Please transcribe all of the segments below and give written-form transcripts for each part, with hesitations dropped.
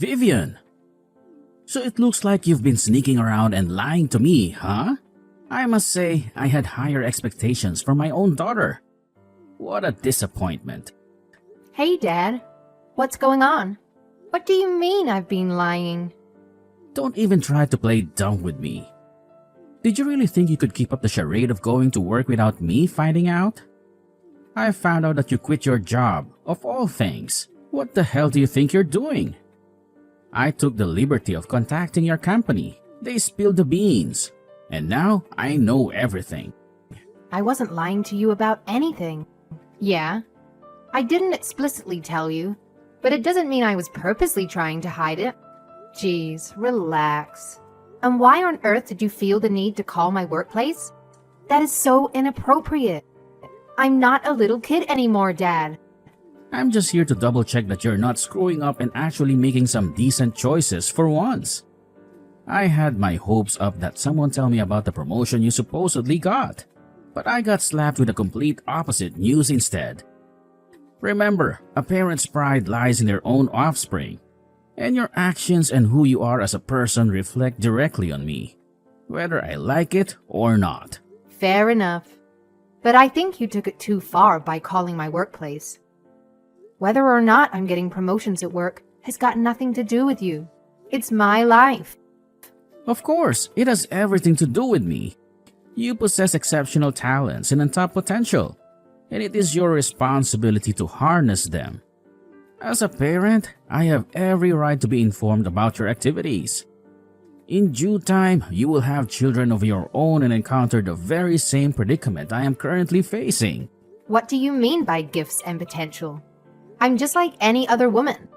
Vivian! So it looks like you've been sneaking around and lying to me, huh? I must say, I had higher expectations for my own daughter. What a disappointment. Hey, Dad. What's going on? What do you mean I've been lying? Don't even try to play dumb with me. Did you really think you could keep up the charade of going to work without me finding out? I found out that you quit your job, of all things. What the hell do you think you're doing? I took the liberty of contacting your company. They spilled the beans. And now I know everything. I wasn't lying to you about anything. Yeah, I didn't explicitly tell you, but it doesn't mean I was purposely trying to hide it. Geez, relax. And why on earth did you feel the need to call my workplace? That is so inappropriate. I'm not a little kid anymore, Dad. I'm just here to double check that you're not screwing up and actually making some decent choices for once. I had my hopes up that someone tell me about the promotion you supposedly got, but I got slapped with the complete opposite news instead. Remember, a parent's pride lies in their own offspring, and your actions and who you are as a person reflect directly on me, whether I like it or not. Fair enough. But I think you took it too far by calling my workplace. Whether or not I'm getting promotions at work has got nothing to do with you. It's my life. Of course, it has everything to do with me. You possess exceptional talents and untapped potential, and it is your responsibility to harness them. As a parent, I have every right to be informed about your activities. In due time, you will have children of your own and encounter the very same predicament I am currently facing. What do you mean by gifts and potential? I'm just like any other woman.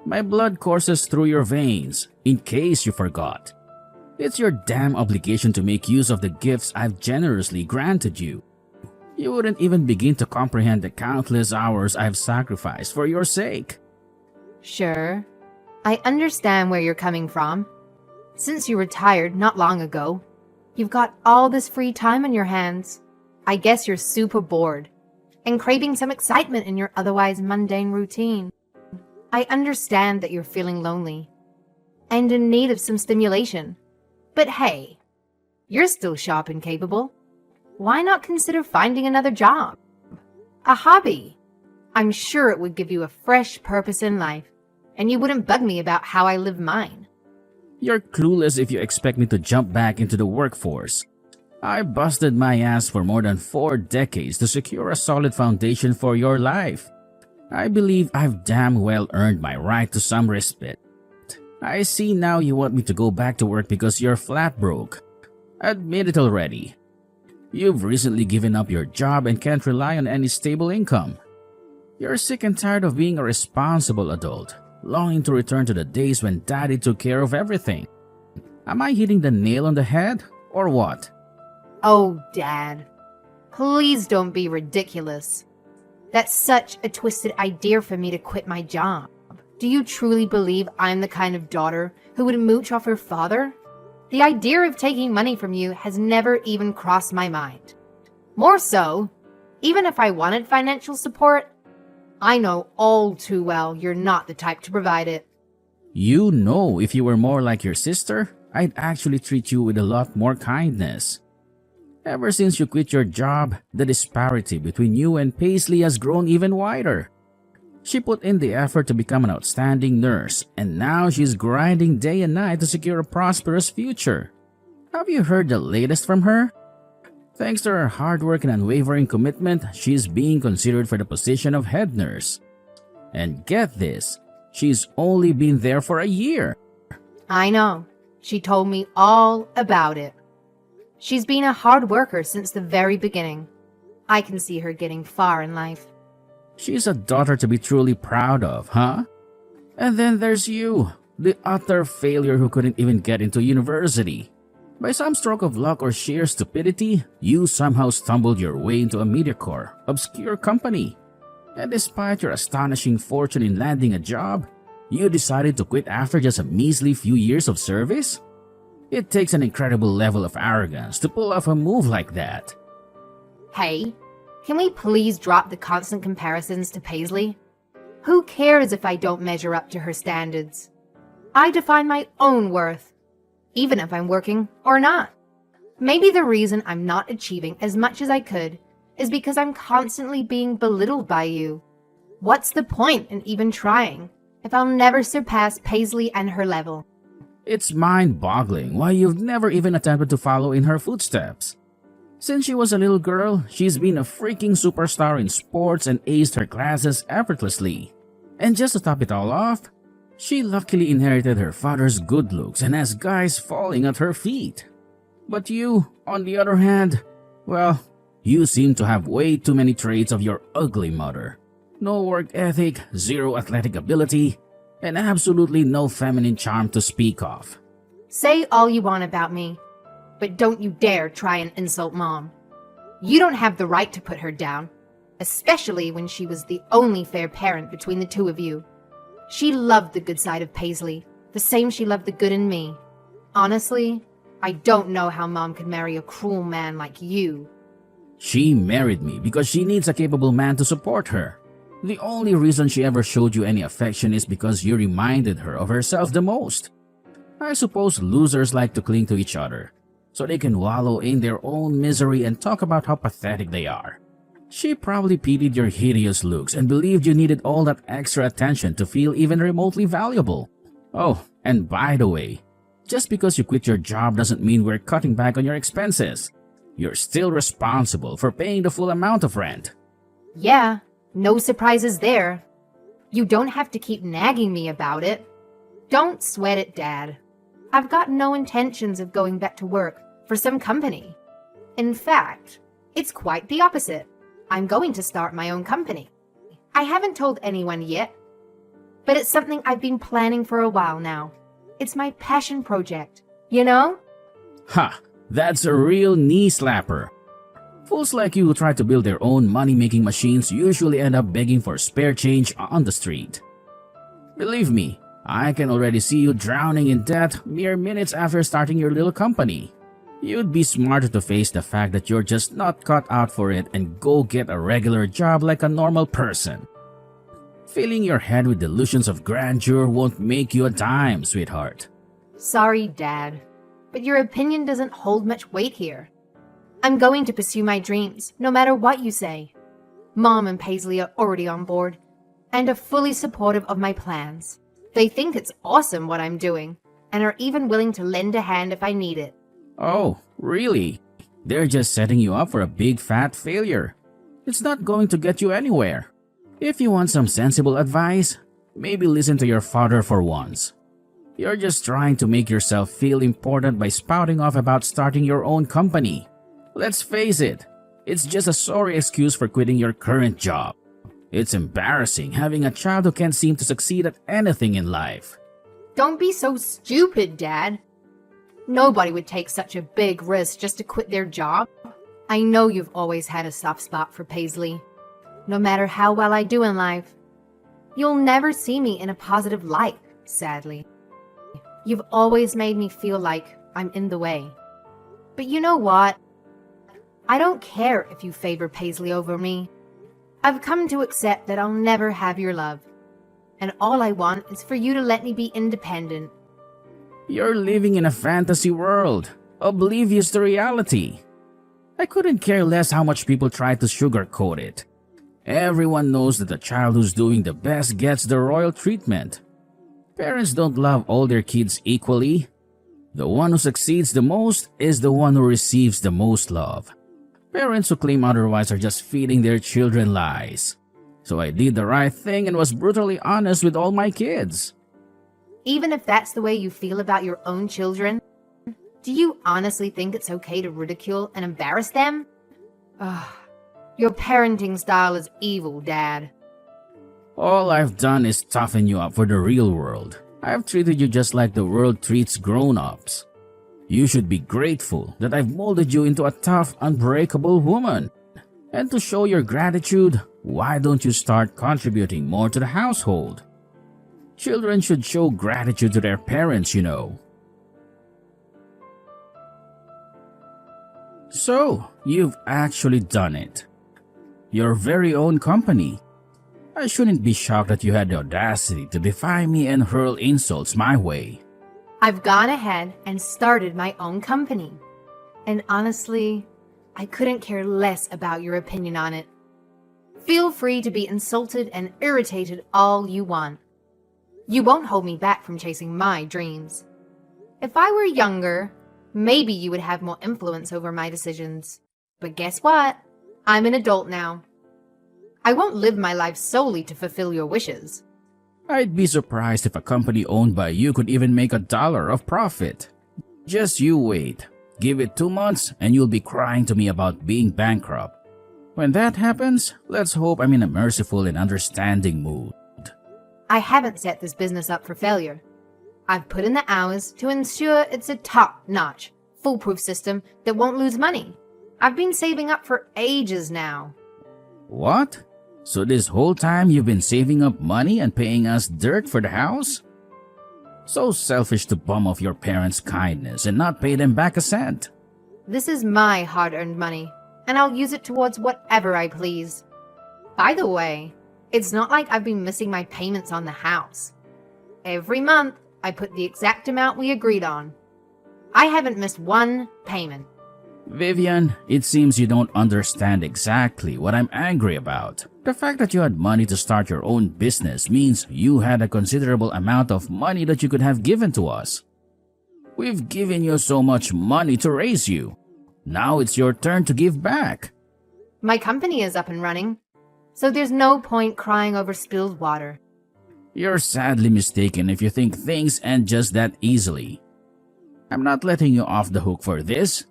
My blood courses through your veins, in case you forgot. It's your damn obligation to make use of the gifts I've generously granted you. You wouldn't even begin to comprehend the countless hours I've sacrificed for your sake. Sure, I understand where you're coming from. Since you retired not long ago, you've got all this free time on your hands. I guess you're super bored and craving some excitement in your otherwise mundane routine. I understand that you're feeling lonely and in need of some stimulation. But hey, you're still sharp and capable. Why not consider finding another job? A hobby? I'm sure it would give you a fresh purpose in life, and you wouldn't bug me about how I live mine. You're clueless if you expect me to jump back into the workforce. I busted my ass for more than 4 decades to secure a solid foundation for your life. I believe I've damn well earned my right to some respite. I see now you want me to go back to work because you're flat broke. Admit it already. You've recently given up your job and can't rely on any stable income. You're sick and tired of being a responsible adult, longing to return to the days when Daddy took care of everything. Am I hitting the nail on the head, or what? Oh, Dad, please don't be ridiculous. That's such a twisted idea for me to quit my job. Do you truly believe I'm the kind of daughter who would mooch off her father? The idea of taking money from you has never even crossed my mind. More so, even if I wanted financial support, I know all too well you're not the type to provide it. You know, if you were more like your sister, I'd actually treat you with a lot more kindness. Ever since you quit your job, the disparity between you and Paisley has grown even wider. She put in the effort to become an outstanding nurse, and now she's grinding day and night to secure a prosperous future. Have you heard the latest from her? Thanks to her hard work and unwavering commitment, she's being considered for the position of head nurse. And get this, she's only been there for a year. I know. She told me all about it. She's been a hard worker since the very beginning. I can see her getting far in life. She's a daughter to be truly proud of, huh? And then there's you, the utter failure who couldn't even get into university. By some stroke of luck or sheer stupidity, you somehow stumbled your way into a mediocre, obscure company. And despite your astonishing fortune in landing a job, you decided to quit after just a measly few years of service? It takes an incredible level of arrogance to pull off a move like that. Hey, can we please drop the constant comparisons to Paisley? Who cares if I don't measure up to her standards? I define my own worth, even if I'm working or not. Maybe the reason I'm not achieving as much as I could is because I'm constantly being belittled by you. What's the point in even trying if I'll never surpass Paisley and her level? It's mind-boggling why you've never even attempted to follow in her footsteps. Since she was a little girl, she's been a freaking superstar in sports and aced her classes effortlessly. And just to top it all off, she luckily inherited her father's good looks and has guys falling at her feet. But you, on the other hand, well, you seem to have way too many traits of your ugly mother. No work ethic, zero athletic ability, and absolutely no feminine charm to speak of. Say all you want about me, but don't you dare try and insult Mom. You don't have the right to put her down, especially when she was the only fair parent between the two of you. She loved the good side of Paisley, the same she loved the good in me. Honestly, I don't know how Mom could marry a cruel man like you. She married me because she needs a capable man to support her. The only reason she ever showed you any affection is because you reminded her of herself the most. I suppose losers like to cling to each other, so they can wallow in their own misery and talk about how pathetic they are. She probably pitied your hideous looks and believed you needed all that extra attention to feel even remotely valuable. Oh, and by the way, just because you quit your job doesn't mean we're cutting back on your expenses. You're still responsible for paying the full amount of rent. Yeah, no surprises there. You don't have to keep nagging me about it. Don't sweat it, Dad. I've got no intentions of going back to work for some company. In fact, it's quite the opposite. I'm going to start my own company. I haven't told anyone yet, but it's something I've been planning for a while now. It's my passion project, you know? Ha! That's a real knee slapper. Fools like you who try to build their own money-making machines usually end up begging for spare change on the street. Believe me, I can already see you drowning in debt mere minutes after starting your little company. You'd be smarter to face the fact that you're just not cut out for it and go get a regular job like a normal person. Filling your head with delusions of grandeur won't make you a dime, sweetheart. Sorry, Dad, but your opinion doesn't hold much weight here. I'm going to pursue my dreams, no matter what you say. Mom and Paisley are already on board and are fully supportive of my plans. They think it's awesome what I'm doing and are even willing to lend a hand if I need it. Oh, really? They're just setting you up for a big fat failure. It's not going to get you anywhere. If you want some sensible advice, maybe listen to your father for once. You're just trying to make yourself feel important by spouting off about starting your own company. Let's face it, it's just a sorry excuse for quitting your current job. It's embarrassing having a child who can't seem to succeed at anything in life. Don't be so stupid, Dad. Nobody would take such a big risk just to quit their job. I know you've always had a soft spot for Paisley. No matter how well I do in life, you'll never see me in a positive light, sadly. You've always made me feel like I'm in the way. But you know what? I don't care if you favor Paisley over me. I've come to accept that I'll never have your love. And all I want is for you to let me be independent. You're living in a fantasy world, oblivious to reality. I couldn't care less how much people try to sugarcoat it. Everyone knows that the child who's doing the best gets the royal treatment. Parents don't love all their kids equally. The one who succeeds the most is the one who receives the most love. Parents who claim otherwise are just feeding their children lies. So I did the right thing and was brutally honest with all my kids. Even if that's the way you feel about your own children, do you honestly think it's okay to ridicule and embarrass them? Ugh. Your parenting style is evil, Dad. All I've done is toughen you up for the real world. I've treated you just like the world treats grown-ups. You should be grateful that I've molded you into a tough, unbreakable woman. And to show your gratitude, why don't you start contributing more to the household? Children should show gratitude to their parents, you know. So, you've actually done it. Your very own company. I shouldn't be shocked that you had the audacity to defy me and hurl insults my way. I've gone ahead and started my own company. And honestly, I couldn't care less about your opinion on it. Feel free to be insulted and irritated all you want. You won't hold me back from chasing my dreams. If I were younger, maybe you would have more influence over my decisions. But guess what? I'm an adult now. I won't live my life solely to fulfill your wishes. I'd be surprised if a company owned by you could even make $1 of profit. Just you wait. Give it 2 months and you'll be crying to me about being bankrupt. When that happens, let's hope I'm in a merciful and understanding mood. I haven't set this business up for failure. I've put in the hours to ensure it's a top-notch, foolproof system that won't lose money. I've been saving up for ages now. What? So this whole time you've been saving up money and paying us dirt for the house? So selfish to bum off your parents' kindness and not pay them back a cent. This is my hard-earned money, and I'll use it towards whatever I please. By the way, it's not like I've been missing my payments on the house. Every month, I put the exact amount we agreed on. I haven't missed one payment. Vivian, it seems you don't understand exactly what I'm angry about. The fact that you had money to start your own business means you had a considerable amount of money that you could have given to us. We've given you so much money to raise you. Now it's your turn to give back. My company is up and running, so there's no point crying over spilled water. You're sadly mistaken if you think things end just that easily. I'm not letting you off the hook for this.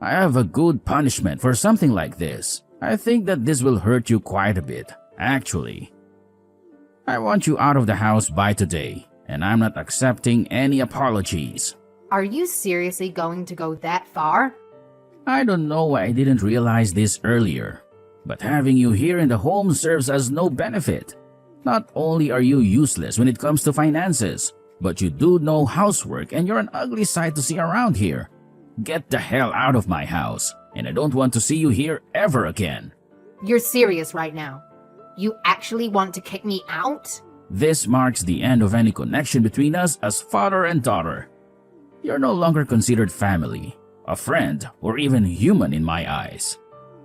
I have a good punishment for something like this. I think that this will hurt you quite a bit, actually. I want you out of the house by today, and I'm not accepting any apologies. Are you seriously going to go that far? I don't know why I didn't realize this earlier, but having you here in the home serves as no benefit. Not only are you useless when it comes to finances, but you do no housework and you're an ugly sight to see around here. Get the hell out of my house, and I don't want to see you here ever again. You're serious right now? You actually want to kick me out? This marks the end of any connection between us as father and daughter. You're no longer considered family, a friend, or even human in my eyes.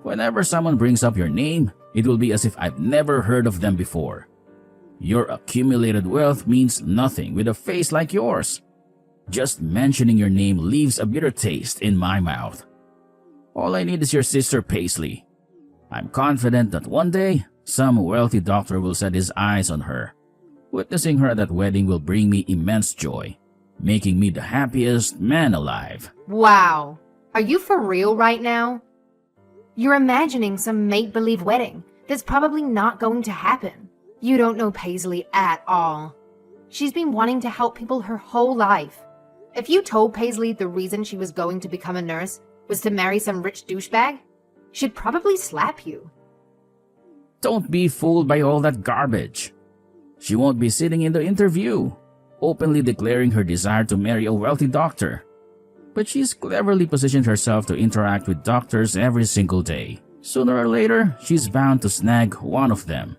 Whenever someone brings up your name, it will be as if I've never heard of them before. Your accumulated wealth means nothing with a face like yours. Just mentioning your name leaves a bitter taste in my mouth. All I need is your sister Paisley. I'm confident that one day, some wealthy doctor will set his eyes on her. Witnessing her at that wedding will bring me immense joy, making me the happiest man alive. Wow. Are you for real right now? You're imagining some make-believe wedding that's probably not going to happen. You don't know Paisley at all. She's been wanting to help people her whole life. If you told Paisley the reason she was going to become a nurse was to marry some rich douchebag, she'd probably slap you. Don't be fooled by all that garbage. She won't be sitting in the interview, openly declaring her desire to marry a wealthy doctor. But she's cleverly positioned herself to interact with doctors every single day. Sooner or later, she's bound to snag one of them.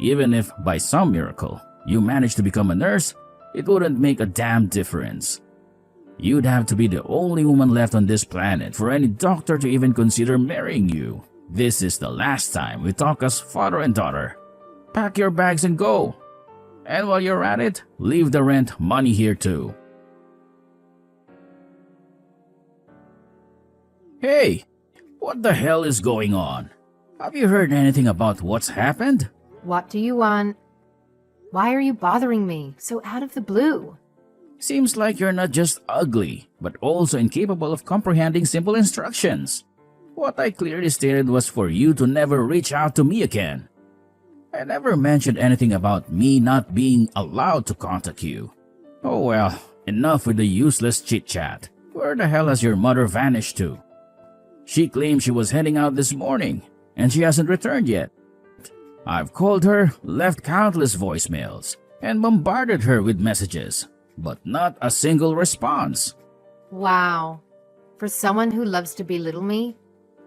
Even if, by some miracle, you manage to become a nurse, it wouldn't make a damn difference. You'd have to be the only woman left on this planet for any doctor to even consider marrying you. This is the last time we talk as father and daughter. Pack your bags and go. And while you're at it, leave the rent money here too. Hey, what the hell is going on? Have you heard anything about what's happened? What do you want? Why are you bothering me so out of the blue? Seems like you're not just ugly, but also incapable of comprehending simple instructions. What I clearly stated was for you to never reach out to me again. I never mentioned anything about me not being allowed to contact you. Oh well, enough with the useless chit-chat. Where the hell has your mother vanished to? She claimed she was heading out this morning, and she hasn't returned yet. I've called her, left countless voicemails, and bombarded her with messages, but not a single response. Wow. For someone who loves to belittle me,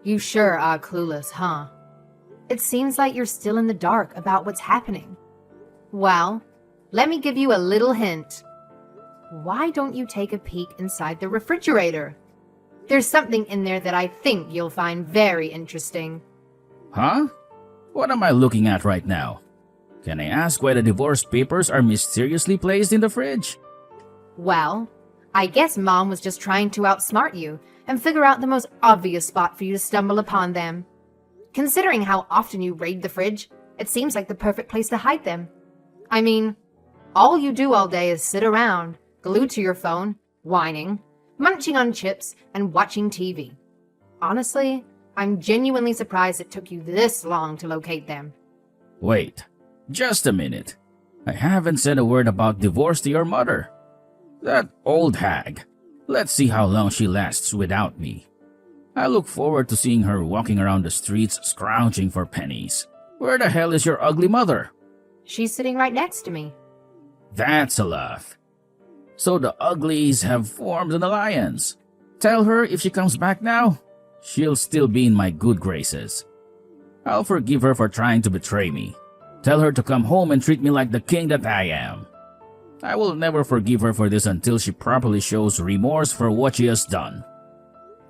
you sure are clueless, huh? It seems like you're still in the dark about what's happening. Well, let me give you a little hint. Why don't you take a peek inside the refrigerator? There's something in there that I think you'll find very interesting. Huh? What am I looking at right now? Can I ask why the divorce papers are mysteriously placed in the fridge? Well, I guess Mom was just trying to outsmart you and figure out the most obvious spot for you to stumble upon them. Considering how often you raid the fridge, it seems like the perfect place to hide them. I mean, all you do all day is sit around, glued to your phone, whining, munching on chips, and watching TV. Honestly, I'm genuinely surprised it took you this long to locate them. Wait, just a minute. I haven't said a word about divorce to your mother. That old hag. Let's see how long she lasts without me. I look forward to seeing her walking around the streets scrounging for pennies. Where the hell is your ugly mother? She's sitting right next to me. That's a laugh. So the uglies have formed an alliance. Tell her if she comes back now, she'll still be in my good graces. I'll forgive her for trying to betray me. Tell her to come home and treat me like the king that I am. I will never forgive her for this until she properly shows remorse for what she has done.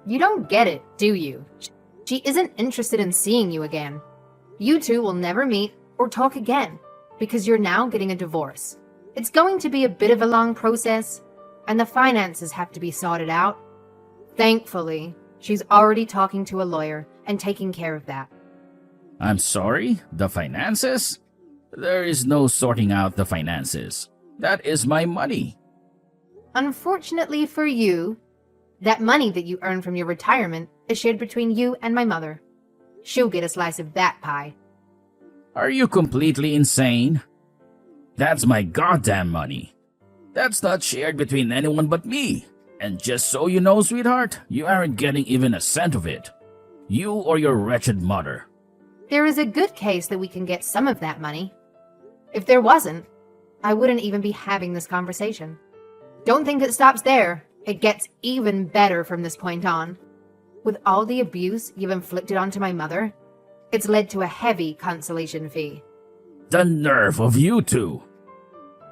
You don't get it, do you? She isn't interested in seeing you again. You two will never meet or talk again because you're now getting a divorce. It's going to be a bit of a long process, and the finances have to be sorted out. Thankfully, she's already talking to a lawyer and taking care of that. I'm sorry? The finances? There is no sorting out the finances. That is my money. Unfortunately for you, that money that you earn from your retirement is shared between you and my mother. She'll get a slice of that pie. Are you completely insane? That's my goddamn money. That's not shared between anyone but me. And just so you know, sweetheart, you aren't getting even a cent of it. You or your wretched mother. There is a good case that we can get some of that money. If there wasn't, I wouldn't even be having this conversation. Don't think it stops there. It gets even better from this point on. With all the abuse you've inflicted onto my mother, it's led to a heavy consolation fee. The nerve of you two!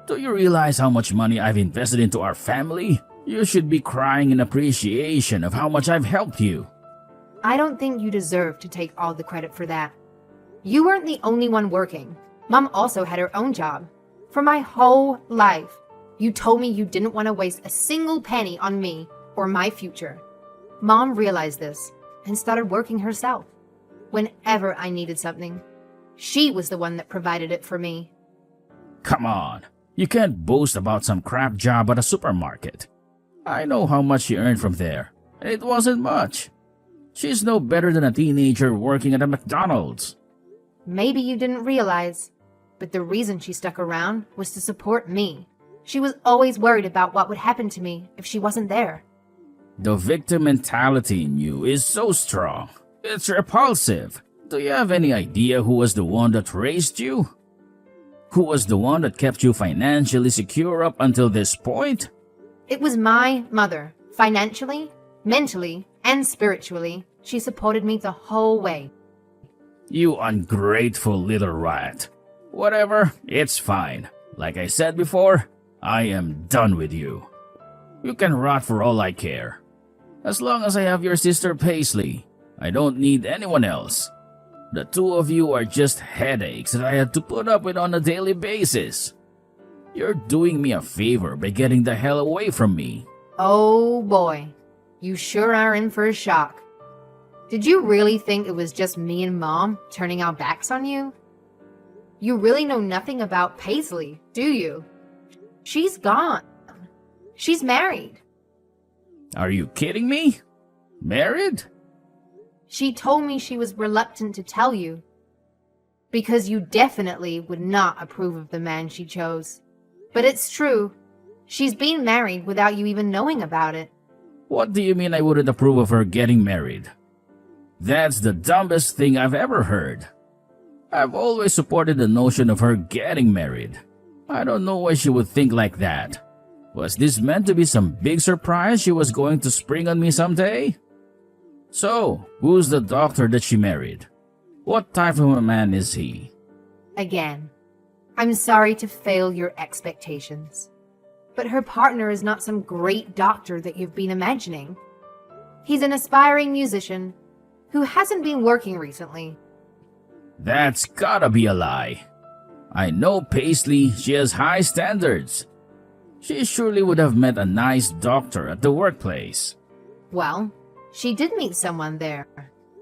Do you realize how much money I've invested into our family? You should be crying in appreciation of how much I've helped you. I don't think you deserve to take all the credit for that. You weren't the only one working. Mom also had her own job. For my whole life, you told me you didn't want to waste a single penny on me or my future. Mom realized this and started working herself. Whenever I needed something, she was the one that provided it for me. Come on, you can't boast about some crap job at a supermarket. I know how much she earned from there, and it wasn't much. She's no better than a teenager working at a McDonald's. Maybe you didn't realize, but the reason she stuck around was to support me. She was always worried about what would happen to me if she wasn't there. The victim mentality in you is so strong. It's repulsive. Do you have any idea who was the one that raised you? Who was the one that kept you financially secure up until this point? It was my mother. Financially, mentally, and spiritually, she supported me the whole way. You ungrateful little rat. Whatever, it's fine. Like I said before, I am done with you. You can rot for all I care. As long as I have your sister Paisley, I don't need anyone else. The two of you are just headaches that I have to put up with on a daily basis. You're doing me a favor by getting the hell away from me. Oh boy, you sure are in for a shock. Did you really think it was just me and Mom turning our backs on you? You really know nothing about Paisley, do you? She's gone. She's married. Are you kidding me? Married? She told me she was reluctant to tell you because you definitely would not approve of the man she chose. But it's true. She's been married without you even knowing about it. What do you mean I wouldn't approve of her getting married? That's the dumbest thing I've ever heard. I've always supported the notion of her getting married. I don't know why she would think like that. Was this meant to be some big surprise she was going to spring on me someday? So, who's the doctor that she married? What type of a man is he? Again, I'm sorry to fail your expectations, but her partner is not some great doctor that you've been imagining. He's an aspiring musician who hasn't been working recently. That's gotta be a lie. I know Paisley, she has high standards. She surely would have met a nice doctor at the workplace. Well, she did meet someone there.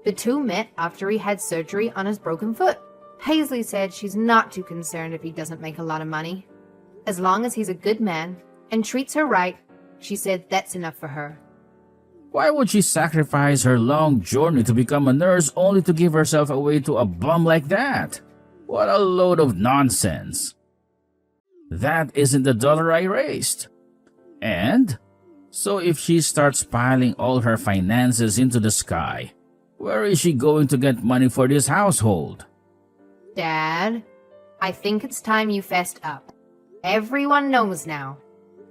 The two met after he had surgery on his broken foot. Paisley said she's not too concerned if he doesn't make a lot of money. As long as he's a good man and treats her right, she said that's enough for her. Why would she sacrifice her long journey to become a nurse only to give herself away to a bum like that? What a load of nonsense. That isn't the dollar I raised. And so if she starts piling all her finances into the sky, where is she going to get money for this household? Dad, I think it's time you fessed up. Everyone knows now.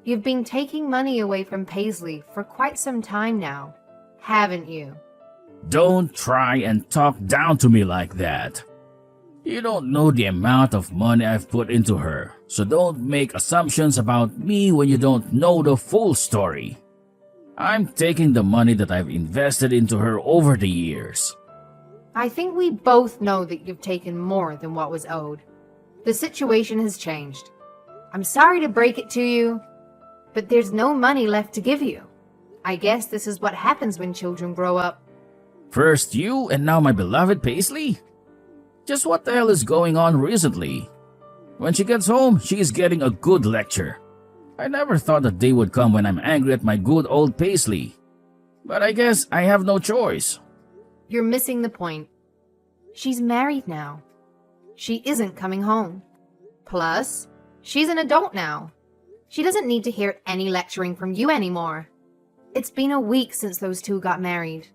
You've been taking money away from Paisley for quite some time now, haven't you? Don't try and talk down to me like that. You don't know the amount of money I've put into her, so don't make assumptions about me when you don't know the full story. I'm taking the money that I've invested into her over the years. I think we both know that you've taken more than what was owed. The situation has changed. I'm sorry to break it to you, but there's no money left to give you. I guess this is what happens when children grow up. First you, and now my beloved Paisley? Just what the hell is going on recently? When she gets home, she's getting a good lecture. I never thought the day would come when I'm angry at my good old Paisley. But I guess I have no choice. You're missing the point. She's married now. She isn't coming home. Plus, she's an adult now. She doesn't need to hear any lecturing from you anymore. It's been a week since those two got married.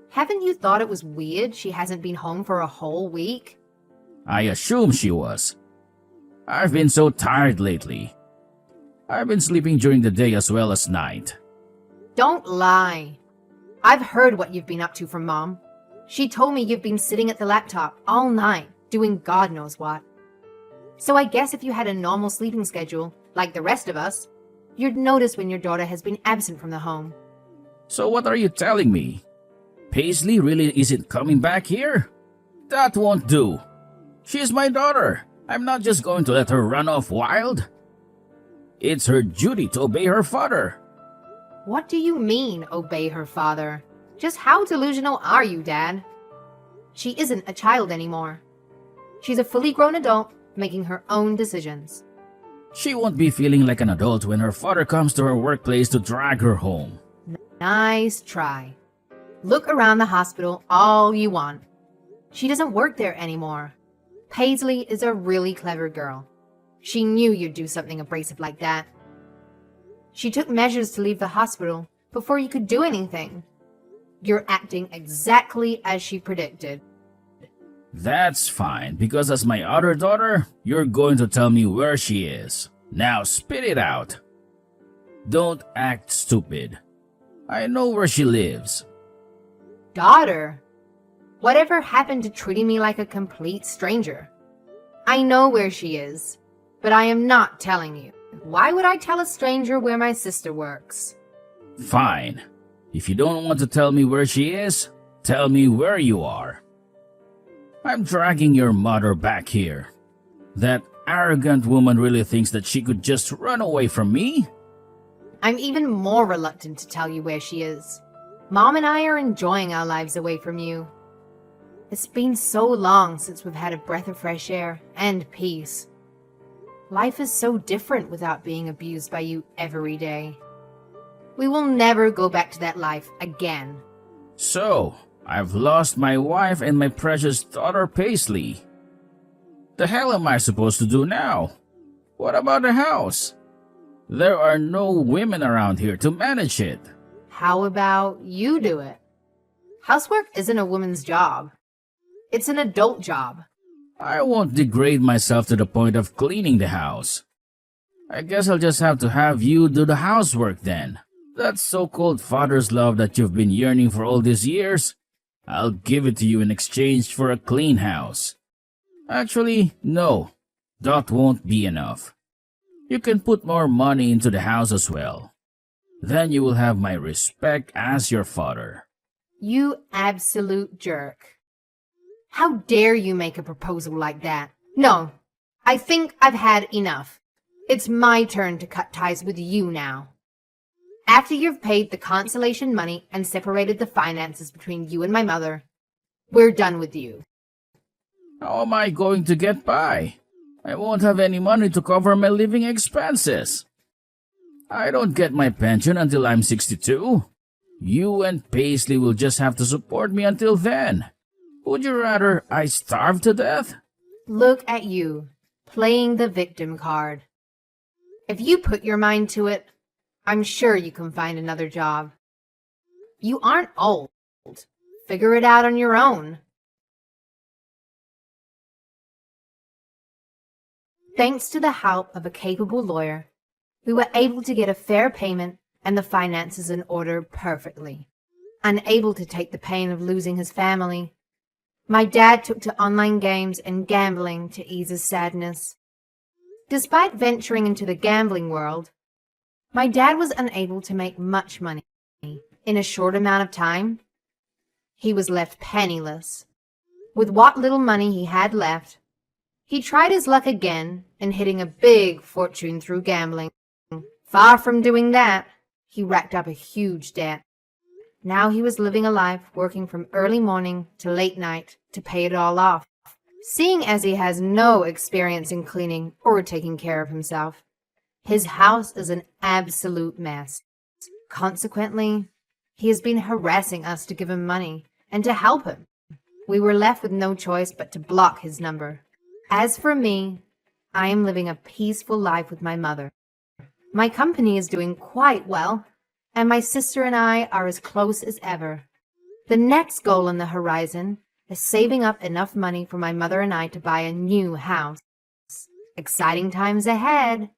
Haven't you thought it was weird she hasn't been home for a whole week? I assume she was. I've been so tired lately. I've been sleeping during the day as well as night. Don't lie. I've heard what you've been up to from Mom. She told me you've been sitting at the laptop all night, doing God knows what. So I guess if you had a normal sleeping schedule, like the rest of us, you'd notice when your daughter has been absent from the home. So what are you telling me? Paisley really isn't coming back here? That won't do. She's my daughter. I'm not just going to let her run off wild. It's her duty to obey her father. What do you mean, obey her father? Just how delusional are you, Dad? She isn't a child anymore. She's a fully grown adult, making her own decisions. She won't be feeling like an adult when her father comes to her workplace to drag her home. Nice try. Look around the hospital all you want. She doesn't work there anymore. Paisley is a really clever girl. She knew you'd do something abrasive like that. She took measures to leave the hospital before you could do anything. You're acting exactly as she predicted. That's fine, because as my other daughter, you're going to tell me where she is. Now spit it out. Don't act stupid. I know where she lives. Daughter? Whatever happened to treating me like a complete stranger? I know where she is, but I am not telling you. Why would I tell a stranger where my sister works? Fine. If you don't want to tell me where she is, tell me where you are. I'm dragging your mother back here. That arrogant woman really thinks that she could just run away from me? I'm even more reluctant to tell you where she is. Mom and I are enjoying our lives away from you. It's been so long since we've had a breath of fresh air and peace. Life is so different without being abused by you every day. We will never go back to that life again. So, I've lost my wife and my precious daughter Paisley. The hell am I supposed to do now? What about the house? There are no women around here to manage it. How about you do it? Housework isn't a woman's job. It's an adult job. I won't degrade myself to the point of cleaning the house. I guess I'll just have to have you do the housework then. That so-called father's love that you've been yearning for all these years, I'll give it to you in exchange for a clean house. Actually, no, that won't be enough. You can put more money into the house as well. Then you will have my respect as your father. You absolute jerk. How dare you make a proposal like that? No, I think I've had enough. It's my turn to cut ties with you now. After you've paid the consolation money and separated the finances between you and my mother, we're done with you. How am I going to get by? I won't have any money to cover my living expenses. I don't get my pension until I'm 62. You and Paisley will just have to support me until then. Would you rather I starve to death? Look at you, playing the victim card. If you put your mind to it, I'm sure you can find another job. You aren't old. Figure it out on your own. Thanks to the help of a capable lawyer, we were able to get a fair payment and the finances in order perfectly. Unable to take the pain of losing his family, my dad took to online games and gambling to ease his sadness. Despite venturing into the gambling world, my dad was unable to make much money. In a short amount of time, he was left penniless. With what little money he had left, he tried his luck again in hitting a big fortune through gambling. Far from doing that, he racked up a huge debt. Now he was living a life working from early morning to late night to pay it all off. Seeing as he has no experience in cleaning or taking care of himself, his house is an absolute mess. Consequently, he has been harassing us to give him money and to help him. We were left with no choice but to block his number. As for me, I am living a peaceful life with my mother. My company is doing quite well, and my sister and I are as close as ever. The next goal on the horizon is saving up enough money for my mother and I to buy a new house. Exciting times ahead.